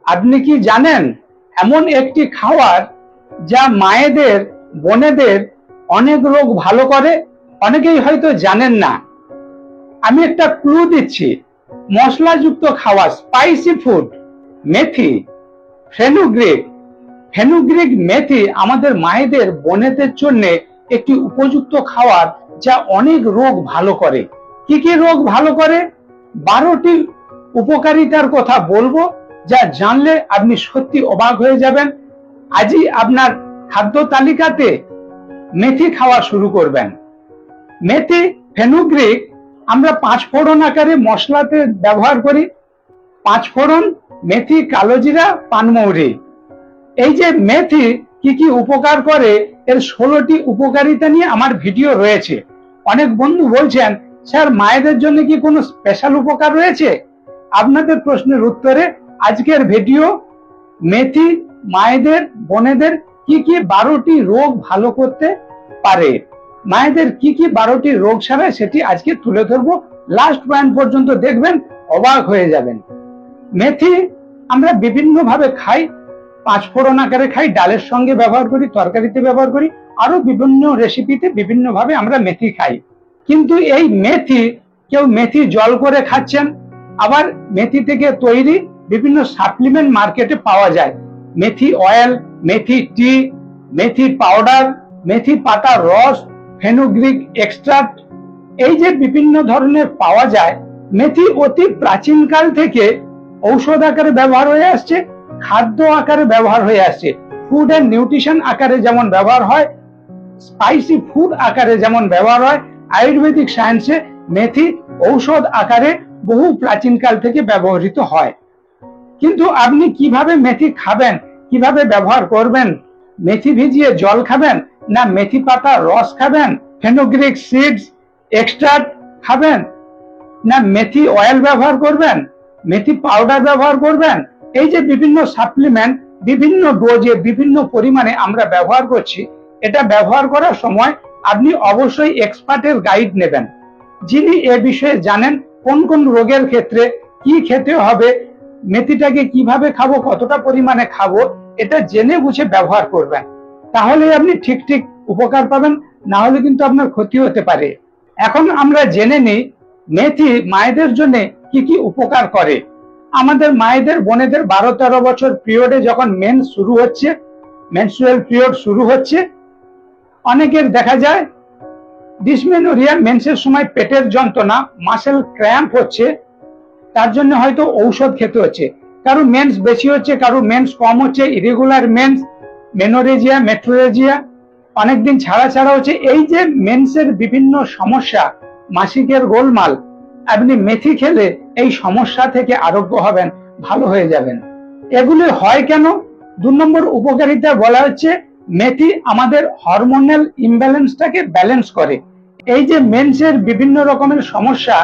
আপনি কি জানেন এমন একটি খাবার যা মায়েদের বোনেদের অনেক রোগ ভালো করে? অনেকেই হয়তো জানেন না। আমি একটা ক্লু দিচ্ছি, মশলাযুক্ত খাবার, স্পাইসি ফুড, মেথি, ফেনুগ্রিক। ফেনুগ্রিক মেথি আমাদের মায়েদের বোনেদের জন্য একটি উপযুক্ত খাবার যা অনেক রোগ ভালো করে। কি কি রোগ ভালো করে? 12টি উপকারিতার কথা বলবো, যা জানলে আপনি সত্যি অবাক হয়ে যাবেন। আজই আপনার খাদ্য তালিকাতে মেথি খাওয়া শুরু করবেন। মেথি, ফেনুগ্রিক আমরা 5 ফোড়ন আকারে মশলাতে ব্যবহার করি। 5 ফোড়ন, মেথি, কালোজিরা, পানমৌরি। এই যে মেথি কি কি উপকার করে, এর 16টি উপকারিতা নিয়ে আমার ভিডিও রয়েছে। অনেক বন্ধু বলছেন, স্যার মায়েদের জন্য কি কোনো স্পেশাল উপকার রয়েছে? আপনাদের প্রশ্নের উত্তরে আজকের ভিডিও। মেথি মায়েদের বোনেদের কি কি 12টি রোগ ভালো করতে পারে, মায়েদের কি কি 12টি রোগ সারায়, সেটি আজকে তুলে ধরবো। লাস্ট পয়েন্ট পর্যন্ত দেখবেন, অবাক হয়ে যাবেন। মেথি আমরা বিভিন্ন ভাবে খাই। 5 ফোড়ন আকারে খাই, ডালের সঙ্গে ব্যবহার করি, তরকারিতে ব্যবহার করি, আরো বিভিন্ন রেসিপিতে বিভিন্ন ভাবে আমরা মেথি খাই। কিন্তু এই মেথি, কেউ মেথি জল করে খাচ্ছেন, আবার মেথি থেকে তৈরি বিভিন্ন সাপ্লিমেন্ট মার্কেটে পাওয়া যায়। মেথি অয়েল, মেথি টি, মেথি পাউডার, মেথি পাতার রস, ফেনুগ্রিক এক্সট্রাক্ট, এই যে বিভিন্ন ধরনের পাওয়া যায়। মেথি অতি প্রাচীনকাল থেকে ঔষধ আকারে ব্যবহার হয়ে আসছে, খাদ্য আকারে ব্যবহার হয়ে আসছে। ফুড এন্ড নিউট্রিশন আকারে যেমন ব্যবহার হয়, স্পাইসি ফুড আকারে যেমন ব্যবহার হয়, আয়ুর্বেদিক সায়েন্সে মেথি ঔষধ আকারে বহু প্রাচীনকাল থেকে ব্যবহৃত হয়। কিন্তু আপনি কিভাবে মেথি খাবেন, কিভাবে ব্যবহার করবেন? মেথি ভিজিয়ে জল খাবেন, না মেথি পাতার রস খাবেন, ফেনুগ্রিক সিডস এক্সট্রাক্ট খাবেন, না মেথি অয়েল ব্যবহার করবেন, মেথি পাউডার ব্যবহার করবেন? এই যে বিভিন্ন সাপ্লিমেন্ট বিভিন্ন ডোজে বিভিন্ন পরিমাণে আমরা ব্যবহার করছি, এটা ব্যবহার করার সময় আপনি অবশ্যই এক্সপার্টের গাইড নেবেন, যিনি এ বিষয়ে জানেন কোন কোন রোগের ক্ষেত্রে কি খেতে হবে, মেথিটাকে কিভাবে খাবো, কতটা পরিমাণে খাবো, এটা জেনে বুঝে ব্যবহার করবেন। তাহলে আপনি ঠিক ঠিক উপকার পাবেন, না হলে কিন্তু আপনার ক্ষতি হতে পারে। এখন আমরা জেনে নিই মেথি মায়েদের জন্য কি কি উপকার করে। আমাদের মায়েদের বোনেদের 12-13 বছর পিরিয়ডে যখন মেন্স শুরু হচ্ছে, মেনস্ট্রুয়াল পিরিয়ড শুরু হচ্ছে, অনেকের দেখা যায় ডিসমেনোরিয়া, মেন্সের সময় পেটের যন্ত্রণা, মাসেল ক্র্যাম্প হচ্ছে, তার জন্য হয়তো ঔষধ খেতে হচ্ছে। কারো মেন্স বেশি হচ্ছে, কারো মেন্স কম হচ্ছে, ইরেগুলার মেন্স, মেনোরেজিয়া, মেট্রোরেজিয়া, অনেকদিন ছাড়া ছাড়া হচ্ছে। এই যে মেন্সের বিভিন্ন সমস্যা, মাসিকের গোলমাল, আপনি মেথি খেলে এই সমস্যা থেকে আরোগ্য হবেন, ভালো হয়ে যাবেন। এগুলি হয় কেন? 2 নম্বর উপকারিতা বলা হচ্ছে মেথি আমাদের হরমোনাল ইমব্যালেন্সটাকে ব্যালেন্স করে। এই যে মেন্সের বিভিন্ন রকমের সমস্যা,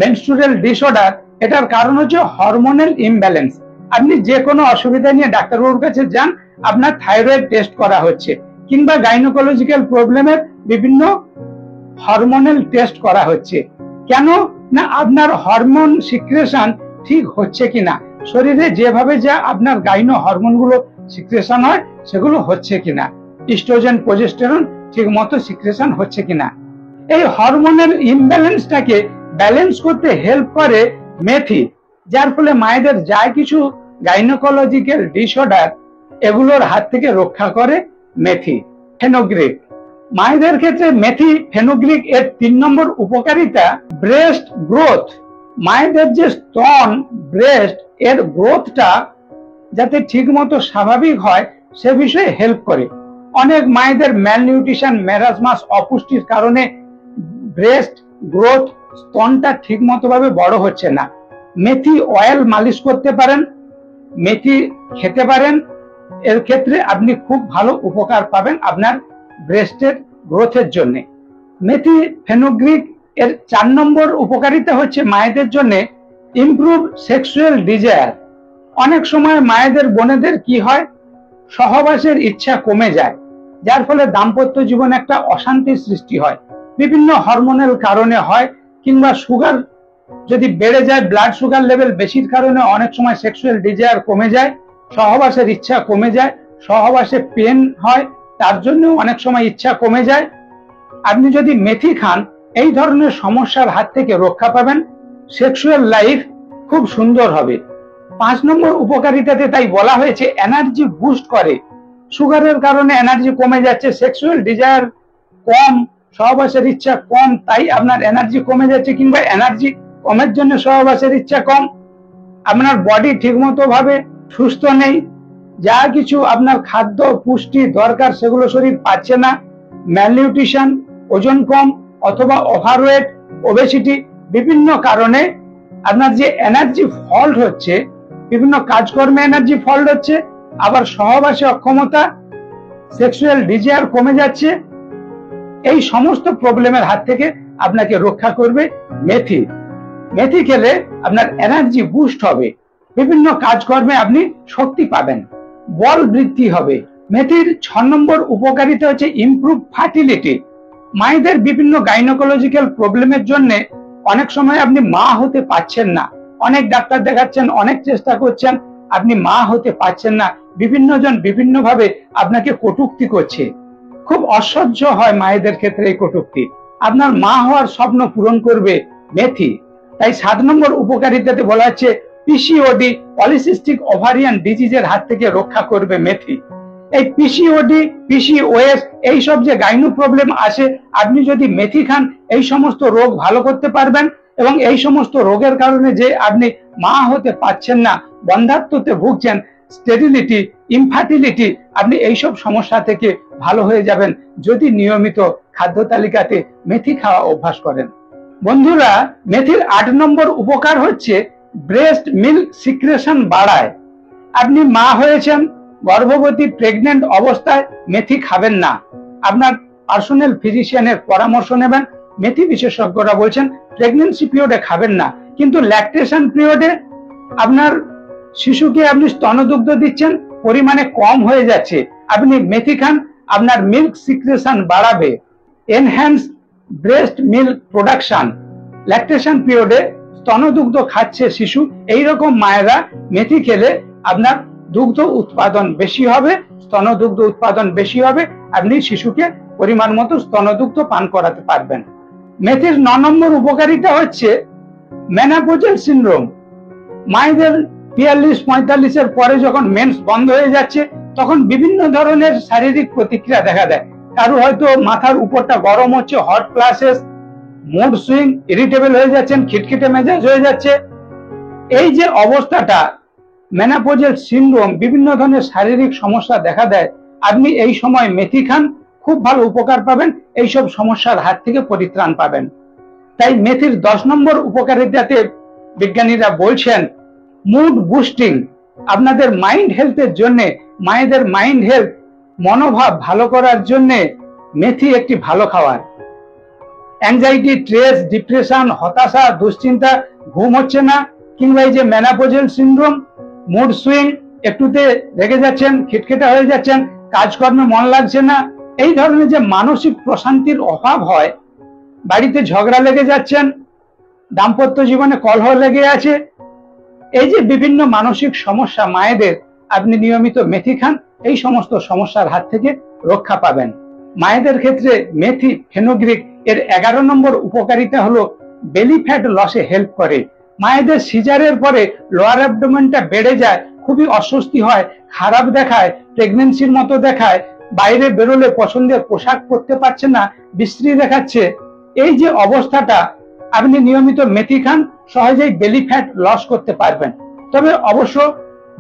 মেনস্ট্রুয়াল ডিসঅর্ডার, এটার কারণ হচ্ছে হরমোনাল ইমব্যালেন্স। আপনি যে কোনো অসুবিধা নিয়ে ডাক্তারবাবুর কাছে যান, আপনার থাইরয়েড টেস্ট করা হচ্ছে, কিংবা গাইনোকোলজিক্যাল প্রবলেমের বিভিন্ন হরমোনাল টেস্ট করা হচ্ছে। কেন না? আপনার হরমোন সিক্রেশন ঠিক হচ্ছে কিনা, শরীরে যেভাবে যা আপনার গাইনো হরমোনগুলো সিক্রেশন হয় সেগুলো হচ্ছে কিনা, ইস্ট্রোজেন, প্রোজেস্টেরন ঠিক মতো সিক্রেশন হচ্ছে কিনা। এই হরমোনের ইমব্যালেন্সটাকে ব্যালেন্স করতে হেল্প করে মেথি, যার ফলে মায়েদের যা কিছু গাইনোকোলজিক্যাল ডিসঅর্ডার, এগুলোর হাত থেকে রক্ষা করে মেথি। ফেনুগ্রিক মায়েদের ক্ষেত্রে মেথি ফেনুগ্রিক এর 3 নম্বর উপকারিতা ব্রেস্ট গ্রোথ। মায়েদের যে স্তন, ব্রেস্ট এর গ্রোথটা যাতে ঠিক মতো স্বাভাবিক হয় সে বিষয়ে হেল্প করে। অনেক মায়েদের ম্যালনিউট্রিশন, মেরাসমাস, অপুষ্টির কারণে ব্রেস্ট গ্রোথ, স্তনটা ঠিক মতো ভাবে বড় হচ্ছে না। মেথি অয়েল মালিশ করতে পারেন, মেথি খেতে পারেন, এর ক্ষেত্রে আপনি খুব ভালো উপকার পাবেন আপনার ব্রেস্টের গ্রোথের জন্য। মেথি ফেনুগ্রিক এর 4 নম্বর উপকারিতা হচ্ছে মায়েদের জন্য ইমপ্রুভ সেক্সুয়াল ডিজায়ার। অনেক সময় মায়েদের বোনেদের কি হয়, সহবাসের ইচ্ছা কমে যায়, যার ফলে দাম্পত্য জীবনে একটা অশান্তির সৃষ্টি হয়। বিভিন্ন হরমোনাল কারণে হয়, কিংবা সুগার যদি বেড়ে যায়, ব্লাড সুগার লেভেল বেশির কারণে অনেক সময় সেক্সুয়াল ডিজায়ার কমে যায়, সহবাসের ইচ্ছা কমে যায়, সহবাসে পেন হয়, তার জন্য অনেক সময় ইচ্ছা কমে যায়। আপনি যদি মেথি খান, এই ধরনের সমস্যার হাত থেকে রক্ষা পাবেন, সেক্সুয়াল লাইফ খুব সুন্দর হবে। 5 নম্বর উপকারিতাতে তাই বলা হয়েছে এনার্জি বুস্ট করে। সুগারের কারণে এনার্জি কমে যাচ্ছে, সেক্সুয়াল ডিজায়ার কম, সহবাসের ইচ্ছা কম, তাই আপনার এনার্জি কমে যাচ্ছে, কিংবা এনার্জি কমের জন্য সহবাসের ইচ্ছা কম, আপনার বডি ঠিকমতো ভাবে সুস্থ নেই, যা কিছু আপনার খাদ্য পুষ্টি দরকার সেগুলো শরীর পাচ্ছে না, ম্যালনিউট্রিশন, ওজন কম অথবা ওভারওয়েট, ওবেসিটি, বিভিন্ন কারণে আপনার যে এনার্জি ফল্ট হচ্ছে, বিভিন্ন কাজকর্মে এনার্জি ফল্ট হচ্ছে, আবার সহবাসে অক্ষমতা, সেক্সুয়াল ডিজায়ার কমে যাচ্ছে, এই সমস্ত প্রবলেমের হাত থেকে আপনাকে রক্ষা করবে মেথি। মেথি খেলে আপনার এনার্জি বুস্ট হবে, বিভিন্ন কাজকর্মে আপনি শক্তি পাবেন, বল বৃদ্ধি হবে। মেথির 6 নম্বর উপকারিতা হচ্ছে ইমপ্রুভ ফার্টিলিটি। মায়েদের বিভিন্ন গাইনোকোলজিক্যাল প্রবলেমের জন্য অনেক সময় আপনি মা হতে পারছেন না, অনেক ডাক্তার দেখাচ্ছেন, অনেক চেষ্টা করছেন, আপনি মা হতে পারছেন না, বিভিন্ন জন বিভিন্ন ভাবে আপনাকে কটূক্তি করছে, খুব অসহ্য হয় মায়েদের ক্ষেত্রে এই কটূক্তি। আপনার মা হওয়ার স্বপ্ন পূরণ করবে মেথি। তাই 7 নম্বর উপকারিতাতে বলা হচ্ছে পিসিওডি, পলিসিস্টিক ওভারিয়ান ডিজিজের হাত থেকে রক্ষা করবে মেথি। এই পিসিওডি, পিসিওএস, এই সব যে গাইনো প্রবলেম আসে, আপনি যদি মেথি খান এই সমস্ত রোগ ভালো করতে পারবেন, এবং এই সমস্ত রোগের কারণে যে আপনি মা হতে পারছেন না, বন্ধ্যাত্বতে ভুগছেন, স্টেরিলিটি, ইনফার্টিলিটি, আপনি এইসব সমস্যা থেকে ভালো হয়ে যাবেন যদি নিয়মিত খাদ্য তালিকাতে মেথি খাওয়া অভ্যাস করেন। বন্ধুরা, মেথির 8 নম্বর উপকার হচ্ছে ব্রেস্ট মিল্ক সিক্রেশন বাড়ায়। আপনি মা হয়েছেন, গর্ভবতী প্রেগনেন্ট অবস্থায় মেথি খাবেন না, আপনার পার্সোনাল ফিজিশিয়ানের পরামর্শ নেবেন। মেথি বিশেষজ্ঞরা বলছেন প্রেগনেন্সি পিরিয়ডে খাবেন না, কিন্তু ল্যাকটেশন পিরিয়ডে আপনার শিশুকে আপনি স্তনদুগ্ধ দিচ্ছেন, পরিমাণে কম হয়ে যাচ্ছে, আপনি মেথি খান, আপনার মিল্ক সিক্রেশন বাড়াবে। Enhance breast milk production, lactation পিরিয়ডে স্তনদুগ্ধ খাচ্ছে শিশু, এইরকম মায়েরা মেথি খেলে আপনার দুগ্ধ উৎপাদন বেশি হবে, স্তনদুগ্ধ উৎপাদন বেশি হবে, আপনি শিশুকে পরিমাণ মতো স্তনদুগ্ধ পান করাতে পারবেন। মেথির 9 নম্বর উপকারিতা হচ্ছে মেনোপজাল সিনড্রোম। মায়েদের 42-45 এর পরে যখন মেন্স বন্ধ হয়ে যাচ্ছে, তখন বিভিন্ন ধরনের শারীরিক প্রতিক্রিয়া দেখা দেয়। কারো হয়তো মাথার উপরটা গরম হচ্ছে, hot flashes, mood swing, irritable হয়ে যাচ্ছেন, খিটখিটে মেজাজ হয়ে যাচ্ছে। এই যে অবস্থাটা মেনোপজাল সিনড্রোম, বিভিন্ন ধরনের শারীরিক সমস্যা দেখা দেয়, আপনি এই সময় মেথি খান, খুব ভালো উপকার পাবেন, এইসব সমস্যার হাত থেকে পরিত্রাণ পাবেন। তাই মেথির 10 নম্বর উপকারিতাতে বিজ্ঞানীরা বলছেন মুড বুস্টিং, আপনাদের মাইন্ড হেলথের জন্য, মায়েদের মাইন্ড হেলথ, মনোভাব ভালো করার জন্য মেথি একটি ভালো খাবার। অ্যাংজাইটি, স্ট্রেস, ডিপ্রেশন, হতাশা, দুশ্চিন্তা, ঘুম হচ্ছে না, কিংবা এই যে মেনোপজাল সিনড্রোম, মুড সুইং, একটুতে রেগে যাচ্ছেন, খিটখিটা হয়ে যাচ্ছেন, কাজকর্মে মন লাগছে না, এই ধরনের যে মানসিক প্রশান্তির অভাব হয়, বাড়িতে ঝগড়া লেগে যাচ্ছেন, দাম্পত্য জীবনে কলহ লেগে আছে, এই যে বিভিন্ন মানসিক সমস্যা মায়েদের, আপনি নিয়মিত মেথি খান, এই সমস্ত সমস্যার হাত থেকে রক্ষা পাবেন। মায়েদের ক্ষেত্রে মেথি ফেনোগ্রিক এর 11 নম্বর উপকারিতা হলো বেলি ফ্যাট লসে হেল্প করে। মায়েদের সিজারের পরে লোয়ার অ্যাবডোমেনটা বেড়ে যায়, খুবই অস্বস্তি হয়, খারাপ দেখায়, প্রেগনেন্সির মতো দেখায়, বাইরে বেরোলে পছন্দের পোশাক পরতে পারছে না, বিশ্রী দেখাচ্ছে, এই যে অবস্থাটা, আপনি নিয়মিত মেথি খান, সহজেই বেলি ফ্যাট লস করতে পারবেন। তবে অবশ্য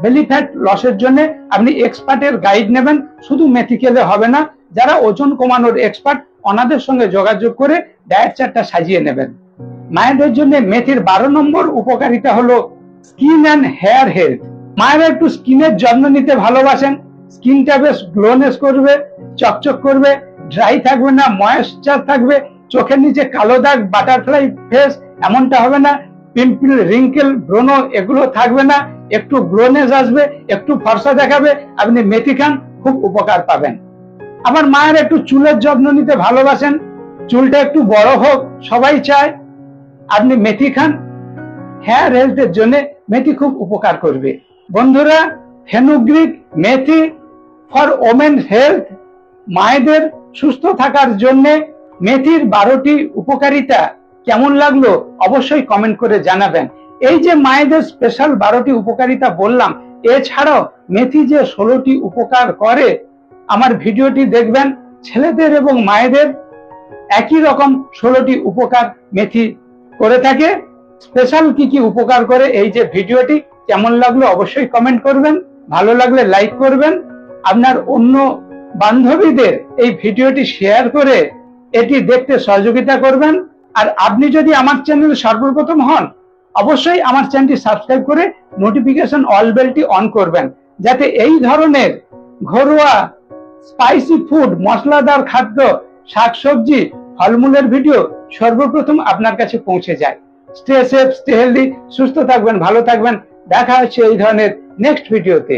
বেলি ফ্যাট লসের জন্য আপনি এক্সপার্টের গাইড নেবেন, শুধু মেথি খেলে হবে না, যারা ওজন কমানোর এক্সপার্ট, ওনাদের সঙ্গে যোগাযোগ করে ডায়েট চার্টটা সাজিয়ে নেবেন। মায়েদের জন্য মেথির 12 নম্বর উপকারিতা হলো স্কিন অ্যান্ড হেয়ার হেলথ। মায়েরা একটু স্কিনের যত্ন নিতে ভালোবাসেন, স্কিনটা বেশ গ্লোনেস করবে, চকচক করবে, ড্রাই থাকবে না, ময়েশ্চার থাকবে, চোখের নিচে কালো দাগ, বাটারফ্লাই ফেস এমনটা হবে না, পিম্পল, রিঙ্কেল, ব্রণ এগুলো থাকবে না, একটু গ্লোনেস আসবে, একটু ফর্সা দেখাবে, আপনি মেথি খান, খুব উপকার পাবেন। আবার মায়ের একটু চুলের যত্ন নিতে ভালোবাসেন, চুলটা একটু বড় হোক সবাই চায়, আপনি মেথি খান, হেয়ার হেলথের জন্য মেথি খুব উপকার করবে। বন্ধুরা, fenugreek methi for women health, মায়েদের সুস্থ থাকার জন্য মেথির 12টি উপকারিতা কেমন লাগলো অবশ্যই কমেন্ট করে জানাবেন। এই যে মায়েদের স্পেশাল 12টি উপকারিতা বললাম, এছাড়াও মেথি যে 16টি উপকার করে, আমার ভিডিওটি দেখবেন। ছেলেদের এবং মায়েদের একই রকম 16টি উপকার মেথি করে থাকে। স্পেশাল কি কি উপকার করে এই যে ভিডিওটি কেমন লাগলো অবশ্যই কমেন্ট করবেন, ভালো লাগলে লাইক করবেন, আপনার অন্য বান্ধবীদের এই ভিডিওটি শেয়ার করে এটি দেখতে সহযোগিতা করবেন। আর আপনি যদি আমার চ্যানেলে সর্বপ্রথম হন, অবশ্যই আমার চ্যানেলটি সাবস্ক্রাইব করে নোটিফিকেশন অল বেলটি অন করবেন, যাতে এই ধরনের ঘরোয়া স্পাইসি ফুড, মশলাদার খাদ্য, শাকসবজি, ফলমূলের ভিডিও সর্বপ্রথম আপনার কাছে পৌঁছে যায়। স্টে সেফ, স্টে হেলদি, সুস্থ থাকবেন, ভালো থাকবেন। দেখা হচ্ছে এই ধরনের নেক্সট ভিডিওতে।